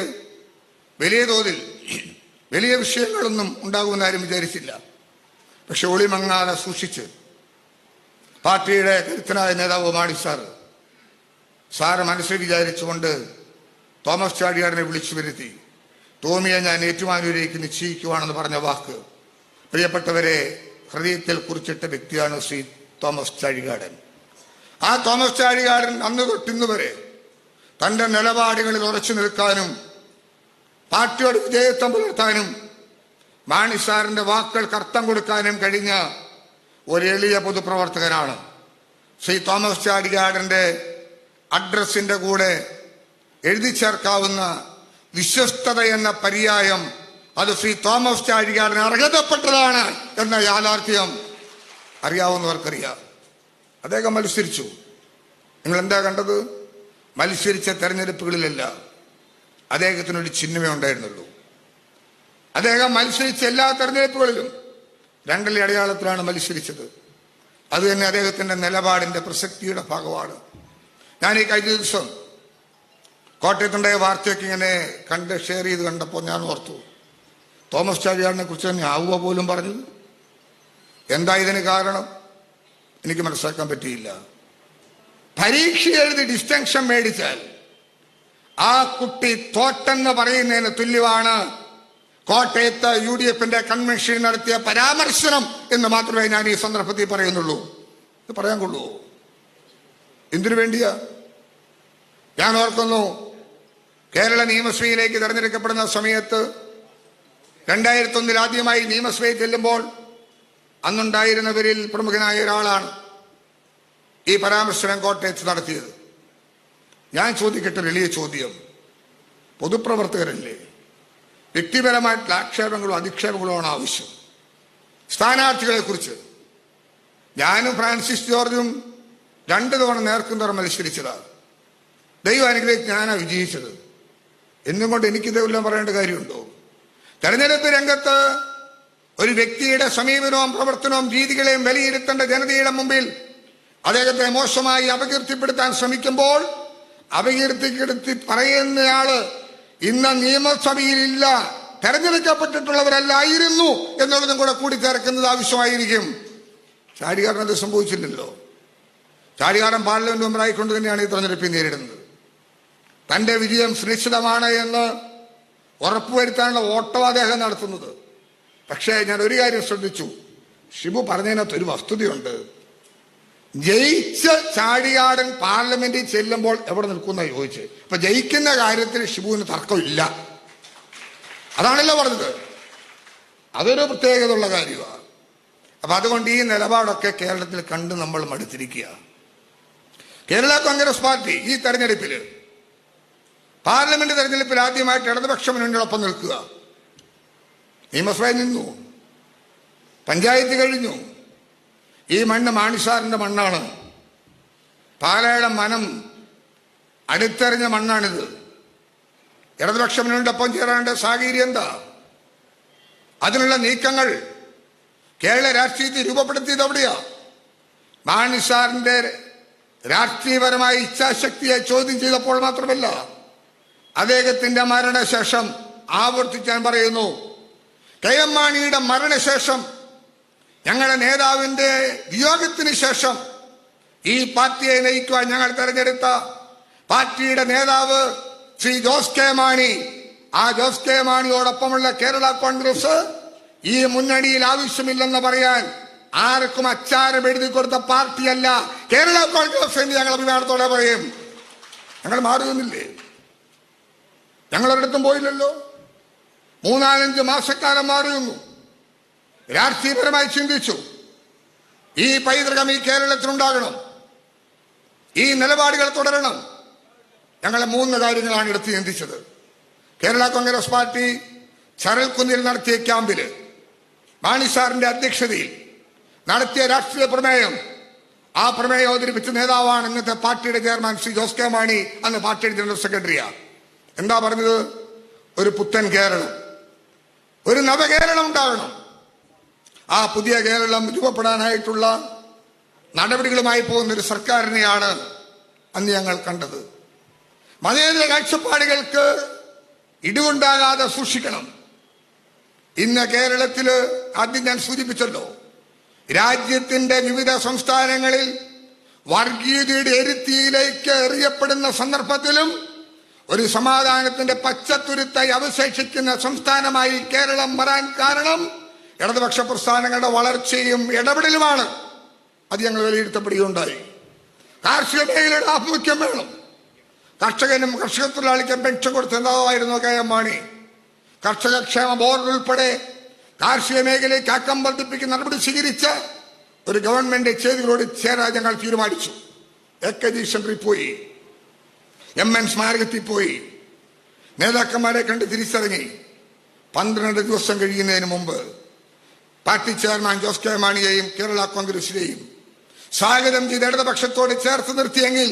വലിയ തോതിൽ വലിയ വിഷയങ്ങളൊന്നും ഉണ്ടാകുമെന്ന് ആരും വിചാരിച്ചില്ല. പക്ഷെ ഒളിമങ്ങാതെ സൂക്ഷിച്ച് പാർട്ടിയുടെ കരുത്തനായ നേതാവ് മാണി സാറ് മനസ്സിൽ വിചാരിച്ചുകൊണ്ട് തോമസ് ചാഴികാടനെ വിളിച്ചു വരുത്തി ടോമിയെ ഞാൻ ഏറ്റുമാനൂരേക്ക് നിശ്ചയിക്കുവാണെന്ന് പറഞ്ഞ വാക്ക് പ്രിയപ്പെട്ടവരെ ഹൃദയത്തിൽ കുറിച്ചിട്ട വ്യക്തിയാണ് ശ്രീ തോമസ് ചാഴികാടൻ. ആ തോമസ് ചാഴികാടൻ അന്ന് തൊട്ടിന്ന് വരെ തന്റെ നിലപാടുകളിൽ ഉറച്ചു നിൽക്കാനും പാർട്ടിയോട് വിധേയത്വം പുലർത്താനും മാണി സാറിന്റെ വാക്കുകൾക്ക് അർത്ഥം കൊടുക്കാനും കഴിഞ്ഞ ഒരു എളിയ പൊതുപ്രവർത്തകനാണ്. ശ്രീ തോമസ് ചാഴികാടന്റെ അഡ്രസ്സിന്റെ കൂടെ എഴുതി ചേർക്കാവുന്ന വിശ്വസ്തത എന്ന പര്യായം അത് ശ്രീ തോമസ് ചാഴികാടന് അർഹതപ്പെട്ടതാണ് എന്ന യാഥാർത്ഥ്യം അറിയാവുന്നവർക്കറിയാം. അദ്ദേഹം മത്സരിച്ചു. നിങ്ങൾ എന്താ കണ്ടത്? മത്സരിച്ച തെരഞ്ഞെടുപ്പുകളിലല്ല അദ്ദേഹത്തിനൊരു ചിഹ്നമേ ഉണ്ടായിരുന്നുള്ളൂ. അദ്ദേഹം മത്സരിച്ച എല്ലാ തെരഞ്ഞെടുപ്പുകളിലും 2 അടയാളത്തിലാണ് മത്സരിച്ചത്. അത് തന്നെ അദ്ദേഹത്തിന്റെ നിലപാടിന്റെ പ്രസക്തിയുടെ ഭാഗമാണ്. ഞാൻ ഈ കഴിഞ്ഞ ദിവസം കോട്ടയത്തുണ്ടായ വാർത്തയൊക്കെ ഇങ്ങനെ ഷെയർ ചെയ്ത് കണ്ടപ്പോൾ ഞാൻ ഓർത്തു, തോമസ് ചാഴികാടനെ കുറിച്ച് തന്നെ ആവുക പോലും പറഞ്ഞത്. എന്താ ഇതിന് കാരണം? എനിക്ക് മനസ്സിലാക്കാൻ പറ്റിയില്ല. പരീക്ഷ എഴുതി ഡിസ്റ്റൻഷൻ മേടിച്ചാൽ ആ കുട്ടി തോറ്റെന്ന് പറയുന്നതിന് തുല്യമാണ് കോട്ടയത്ത് UDFന്റെ കൺവെൻഷൻ നടത്തിയ പരാമർശനം എന്ന് മാത്രമേ ഞാൻ ഈ സന്ദർഭത്തിൽ പറയുന്നുള്ളൂ. ഇത് പറയാൻ കൊള്ളുവോ? എന്തിനു വേണ്ടിയാ? ഞാൻ ഓർക്കുന്നു, കേരള നിയമസഭയിലേക്ക് തെരഞ്ഞെടുക്കപ്പെടുന്ന സമയത്ത് 2001 ആദ്യമായി നിയമസഭയിൽ ചെല്ലുമ്പോൾ അന്നുണ്ടായിരുന്നവരിൽ പ്രമുഖനായ ഒരാളാണ് ഈ പരാമർശനം കോട്ടയത്ത് നടത്തിയത്. ഞാൻ ചോദിക്കട്ടെ, വലിയ ചോദ്യം. പൊതുപ്രവർത്തകരല്ലേ, വ്യക്തിപരമായിട്ടുള്ള ആക്ഷേപങ്ങളോ അധിക്ഷേപങ്ങളോ ആണ് ആവശ്യം. സ്ഥാനാർത്ഥികളെ കുറിച്ച് ഞാനും ഫ്രാൻസിസ് ജോർജും 2 തവണ നേർക്കുന്തറ മത്സരിച്ചതാണ്. ദൈവം അനുഗ്രഹിച്ച് ഞാനാണ് വിജയിച്ചത്. എന്നും കൊണ്ട് എനിക്കിതെല്ലാം പറയേണ്ട കാര്യമുണ്ടോ? തെരഞ്ഞെടുപ്പ് രംഗത്ത് ഒരു വ്യക്തിയുടെ സമീപനവും പ്രവർത്തനവും രീതികളെയും വിലയിരുത്തേണ്ട ജനതയുടെ മുമ്പിൽ അദ്ദേഹത്തെ മോശമായി അപകീർത്തിപ്പെടുത്താൻ ശ്രമിക്കുമ്പോൾ അപകീർത്തിപ്പെടുത്തി പറയുന്നയാള് ഇന്ന് നിയമസഭയിലില്ല, തെരഞ്ഞെടുക്കപ്പെട്ടിട്ടുള്ളവരല്ലായിരുന്നു എന്നുള്ളതും കൂടെ കൂടിച്ചേർക്കുന്നത് ആവശ്യമായിരിക്കും. ചാഴികാരൻ അത് സംഭവിച്ചില്ലല്ലോ. ചാഴികാരൻ പാർലമെന്റ് മെമ്പറായിക്കൊണ്ട് തന്നെയാണ് ഈ തെരഞ്ഞെടുപ്പിൽ നേരിടുന്നത്. തന്റെ വിജയം സുനിശ്ചിതമാണ് എന്ന് ഉറപ്പുവരുത്താനുള്ള ഓട്ടം അദ്ദേഹം നടത്തുന്നത്. പക്ഷേ ഞാൻ ഒരു കാര്യം ശ്രദ്ധിച്ചു. ഷിബു പറഞ്ഞതിനകത്ത് ഒരു വസ്തുതയുണ്ട്. ജയിച്ച ചാഴികാടൻ പാർലമെന്റിൽ ചെല്ലുമ്പോൾ എവിടെ നിൽക്കുന്ന ചോദിച്ച്. അപ്പൊ ജയിക്കുന്ന കാര്യത്തിൽ ഷിബുവിന് തർക്കമില്ല. അതാണല്ലോ പറഞ്ഞത്. അതൊരു പ്രത്യേകതയുള്ള കാര്യമാണ്. അപ്പൊ അതുകൊണ്ട് ഈ നിലപാടൊക്കെ കേരളത്തിൽ കണ്ട് നമ്മൾ മടുത്തിരിക്കുക. കേരള കോൺഗ്രസ് പാർട്ടി ഈ തെരഞ്ഞെടുപ്പിൽ, പാർലമെന്റ് തെരഞ്ഞെടുപ്പിൽ ആദ്യമായിട്ട് ഇടതുപക്ഷ മുന്നണിയോടൊപ്പം നിൽക്കുക. നിയമസഭയിൽ നിന്നു, പഞ്ചായത്ത് കഴിഞ്ഞു. ഈ മണ്ണ് മാണിസാറിന്റെ മണ്ണാണ്. പാലയുടെ മനം അടുത്തെറിഞ്ഞ മണ്ണാണിത്. ഇടതുപക്ഷ മുന്നണിയുടെ ഒപ്പം ചേരേണ്ട സാഹചര്യം എന്താ? അതിനുള്ള നീക്കങ്ങൾ കേരള രാഷ്ട്രീയത്തിൽ രൂപപ്പെടുത്തിയത് എവിടെയാ? മാണിസാറിന്റെ രാഷ്ട്രീയപരമായ ഇച്ഛാശക്തിയെ ചോദ്യം ചെയ്തപ്പോൾ മാത്രമല്ല, അദ്ദേഹത്തിന്റെ മരണശേഷം ആവർത്തിക്കാൻ പറയുന്നു. കെ എം മാണിയുടെ മരണശേഷം, ഞങ്ങളുടെ നേതാവിന്റെ വിയോഗത്തിന് ശേഷം ഈ പാർട്ടിയെ നയിക്കുവാൻ ഞങ്ങൾ തെരഞ്ഞെടുത്ത പാർട്ടിയുടെ നേതാവ് ശ്രീ ജോസ് കെ മാണി, ആ ജോസ് കെ മാണിയോടൊപ്പമുള്ള കേരള കോൺഗ്രസ് ഈ മുന്നണിയിൽ ആവശ്യമില്ലെന്ന് പറയാൻ ആർക്കും അച്ചാരം എഴുതി കൊടുത്ത പാർട്ടിയല്ല കേരള കോൺഗ്രസ് എന്ന് ഞങ്ങൾ അഭിമാനത്തോടെ പറയും. ഞങ്ങൾ മാറുന്നില്ലേ? ഞങ്ങളൊരിടത്തും പോയില്ലല്ലോ. 3-5 മാസക്കാലം മാറിയുന്നു. രാഷ്ട്രീയപരമായി ചിന്തിച്ചു. ഈ പൈതൃകം ഈ കേരളത്തിലുണ്ടാകണം, ഈ നിലപാടുകൾ തുടരണം. ഞങ്ങൾ 3 കാര്യങ്ങളാണ് എടുത്ത് ചിന്തിച്ചത്. കേരള കോൺഗ്രസ് പാർട്ടി ചരൽക്കുന്നിൽ നടത്തിയ ക്യാമ്പില് മാണിസാറിന്റെ അധ്യക്ഷതയിൽ നടത്തിയ രാഷ്ട്രീയ പ്രമേയം, ആ പ്രമേയം അവതരിപ്പിച്ച നേതാവാണ് ഇന്നത്തെ പാർട്ടിയുടെ ചെയർമാൻ ശ്രീ ജോസ് കെ മാണി, അന്ന് പാർട്ടിയുടെ ജനറൽ സെക്രട്ടറിയാണ്. എന്താ പറഞ്ഞത്? ഒരു പുത്തൻ കേരളം, ഒരു നവകേരളം ഉണ്ടാകണം. ആ പുതിയ കേരളം രൂപപ്പെടാനായിട്ടുള്ള നടപടികളുമായി പോകുന്ന ഒരു സർക്കാരിനെയാണ് അന്ന് ഞങ്ങൾ കണ്ടത്. മതേതര കാഴ്ചപ്പാടുകൾക്ക് ഇടിവുണ്ടാകാതെ സൂക്ഷിക്കണം. ഇന്ന് കേരളത്തില് ആദ്യം ഞാൻ സൂചിപ്പിച്ചല്ലോ, രാജ്യത്തിന്റെ വിവിധ സംസ്ഥാനങ്ങളിൽ വർഗീയതയുടെ എരുത്തിയിലേക്ക് എറിയപ്പെടുന്ന സന്ദർഭത്തിലും ഒരു സമാധാനത്തിന്റെ പച്ചത്തുരുത്തായി അവശേഷിക്കുന്ന സംസ്ഥാനമായി കേരളം വരാൻ കാരണം ഇടതുപക്ഷ പ്രസ്ഥാനങ്ങളുടെ വളർച്ചയും ഇടപെടലുമാണ്. അത് ഞങ്ങൾ വിലയിരുത്തപ്പെടുകയുണ്ടായി. കാർഷിക മേഖലയുടെ ആഭിമുഖ്യം വേണം. കർഷകനും കർഷക തൊഴിലാളിക്കും പെൻഷൻ കൊടുത്ത നേതാവായിരുന്നു കെ എം മാണി. കർഷക ക്ഷേമ ബോർഡ് ഉൾപ്പെടെ കാർഷിക മേഖലയ്ക്ക് ആക്കം വർദ്ധിപ്പിക്കുന്ന നടപടി സ്വീകരിച്ച ഒരു ഗവൺമെന്റ് ചെയ്തികളോട് ചേരാൻ ഞങ്ങൾ തീരുമാനിച്ചു. AKG സെന്ററിൽ പോയി, MN സ്മാരകത്തിൽ പോയി, നേതാക്കന്മാരെ കണ്ട് തിരിച്ചറിഞ്ഞി. 12 ദിവസം കഴിയുന്നതിന് മുമ്പ് പാർട്ടി ചെയർമാൻ ജോസ് കെ മാണിയെയും കേരള കോൺഗ്രസിനെയും സ്വാഗതം ചെയ്ത് ഇടതുപക്ഷത്തോട് ചേർത്ത് നിർത്തിയെങ്കിൽ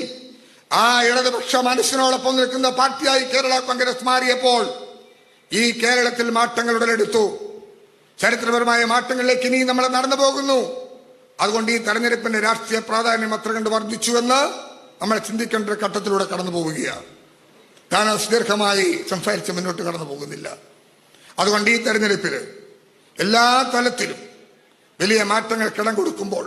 ആ ഇടതുപക്ഷ മനസ്സിനോടൊപ്പം നിൽക്കുന്ന പാർട്ടിയായി കേരള കോൺഗ്രസ് മാറിയപ്പോൾ ഈ കേരളത്തിൽ മാറ്റങ്ങൾ ഉടലെടുത്തു. ചരിത്രപരമായ മാറ്റങ്ങളിലേക്ക് ഇനി നമ്മൾ നടന്നു പോകുന്നു. അതുകൊണ്ട് ഈ തെരഞ്ഞെടുപ്പിന്റെ രാഷ്ട്രീയ പ്രാധാന്യം അത്ര കണ്ട് വർദ്ധിച്ചുവെന്ന് നമ്മൾ ചിന്തിക്കേണ്ട ഒരു ഘട്ടത്തിലൂടെ കടന്നു പോവുകയാണ്. ഞാൻ സുദീർഘമായി സംസാരിച്ച് മുന്നോട്ട് കടന്നു പോകുന്നില്ല. അതുകൊണ്ട് ഈ തെരഞ്ഞെടുപ്പിൽ എല്ലാ തലത്തിലും വലിയ മാറ്റങ്ങൾ കിടം കൊടുക്കുമ്പോൾ,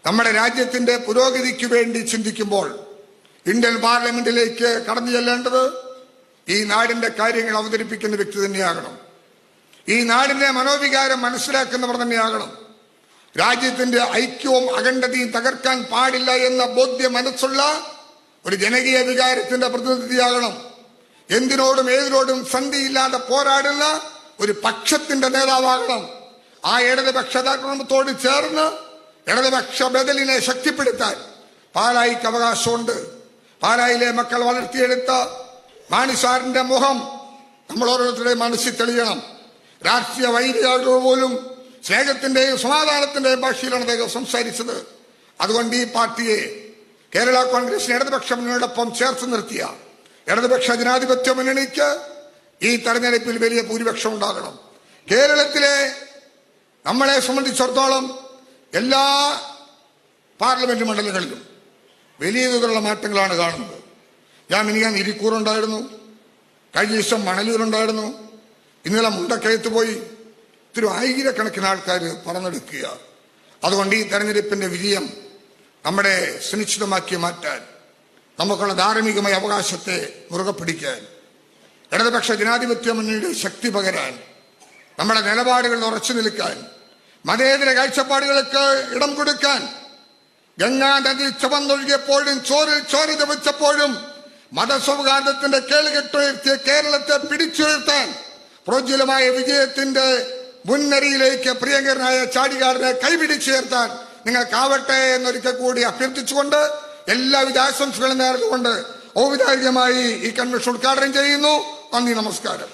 നമ്മുടെ രാജ്യത്തിന്റെ പുരോഗതിക്ക് വേണ്ടി ചിന്തിക്കുമ്പോൾ ഇന്ത്യൻ പാർലമെന്റിലേക്ക് കടന്നു ചെല്ലേണ്ടത് ഈ നാടിന്റെ കാര്യങ്ങൾ അവതരിപ്പിക്കുന്ന വ്യക്തി തന്നെയാകണം. ഈ നാടിന്റെ മനോവികാരം മനസ്സിലാക്കുന്നവർ തന്നെയാകണം. രാജ്യത്തിന്റെ ഐക്യവും അഖണ്ഡതയും തകർക്കാൻ പാടില്ല എന്ന ബോധ്യം മനസ്സുള്ള ഒരു ജനകീയ വികാരത്തിന്റെ പ്രതിനിധിയാകണം. എന്തിനോടും ഏതിനോടും സന്ധിയില്ലാതെ പോരാടുന്ന ഒരു പക്ഷത്തിന്റെ നേതാവാകണം. ആ ഇടതുപക്ഷ ധർമ്മത്തോട് ചേർന്ന് ഇടതുപക്ഷ ബദലിനെ ശക്തിപ്പെടുത്താൻ പാലായിക്ക് അവകാശമുണ്ട്. പാലായിലെ മക്കൾ വളർത്തിയെടുത്ത മാണിസാറിന്റെ മുഖം നമ്മൾ ഓരോരുത്തരുടെയും മനസ്സിൽ തെളിയണം. രാഷ്ട്രീയ വൈരികൾ പോലും സ്നേഹത്തിന്റെയും സമാധാനത്തിന്റെയും ഭാഷയിലാണ് അദ്ദേഹം സംസാരിച്ചത്. അതുകൊണ്ട് ഈ പാർട്ടിയെ കേരള കോൺഗ്രസിന് ഇടതുപക്ഷ മുന്നണിയോടൊപ്പം ചേർത്ത് നിർത്തിയ ഇടതുപക്ഷ ജനാധിപത്യ മുന്നണിക്ക് ഈ തെരഞ്ഞെടുപ്പിൽ വലിയ ഭൂരിപക്ഷം ഉണ്ടാകണം. കേരളത്തിലെ നമ്മളെ സംബന്ധിച്ചിടത്തോളം എല്ലാ പാർലമെന്റ് മണ്ഡലങ്ങളിലും വലിയ തോതിലുള്ള മാറ്റങ്ങളാണ് കാണുന്നത്. ഞാൻ മിനിയാന്ന് ഇരിക്കൂറുണ്ടായിരുന്നു, കഴിഞ്ഞ ദിവസം മണലൂരുണ്ടായിരുന്നു, ഇന്നലെ മുണ്ടക്കയത്ത് പോയി. ഇത്തിരി ആയിരക്കണക്കിന് ആൾക്കാർ പറന്നെടുക്കുക. അതുകൊണ്ട് ഈ തെരഞ്ഞെടുപ്പിന്റെ വിജയം നമ്മുടെ സുനിശ്ചിതമാക്കി മാറ്റാൻ, നമുക്കുള്ള ധാർമ്മികമായ അവകാശത്തെ മുറുകെ പിടിക്കാൻ, ഇടതുപക്ഷ ജനാധിപത്യ മുന്നണിയുടെ ശക്തി പകരാൻ, നമ്മുടെ നിലപാടുകളിൽ ഉറച്ചു നിൽക്കാൻ, മതേതര കാഴ്ചപ്പാടുകൾക്ക് ഇടം കൊടുക്കാൻ, ഗംഗാ നദി ചുവന്നൊഴുകിയപ്പോഴും ചോരിൽ ചോര ജപിച്ചപ്പോഴും മതസൗഹാർദ്ദത്തിന്റെ കേളുകെട്ടുയർത്തിയ കേരളത്തെ പിടിച്ചുയർത്താൻ പ്രോജ്വലമായ വിജയത്തിന്റെ മുൻനിരയിലേക്ക് പ്രിയങ്കരനായ ചാടികാരനെ കൈപിടിച്ചുയർത്താൻ നിങ്ങൾക്കാവട്ടെ എന്നൊരിക്കൽ കൂടി അഭ്യർത്ഥിച്ചുകൊണ്ട് എല്ലാവിധ ആശംസകളും നേർന്നുകൊണ്ട് ഔപചാരികമായി ഈ കൺവെൻഷൻ ഉദ്ഘാടനം ചെയ്യുന്നു. നന്ദി, നമസ്കാരം.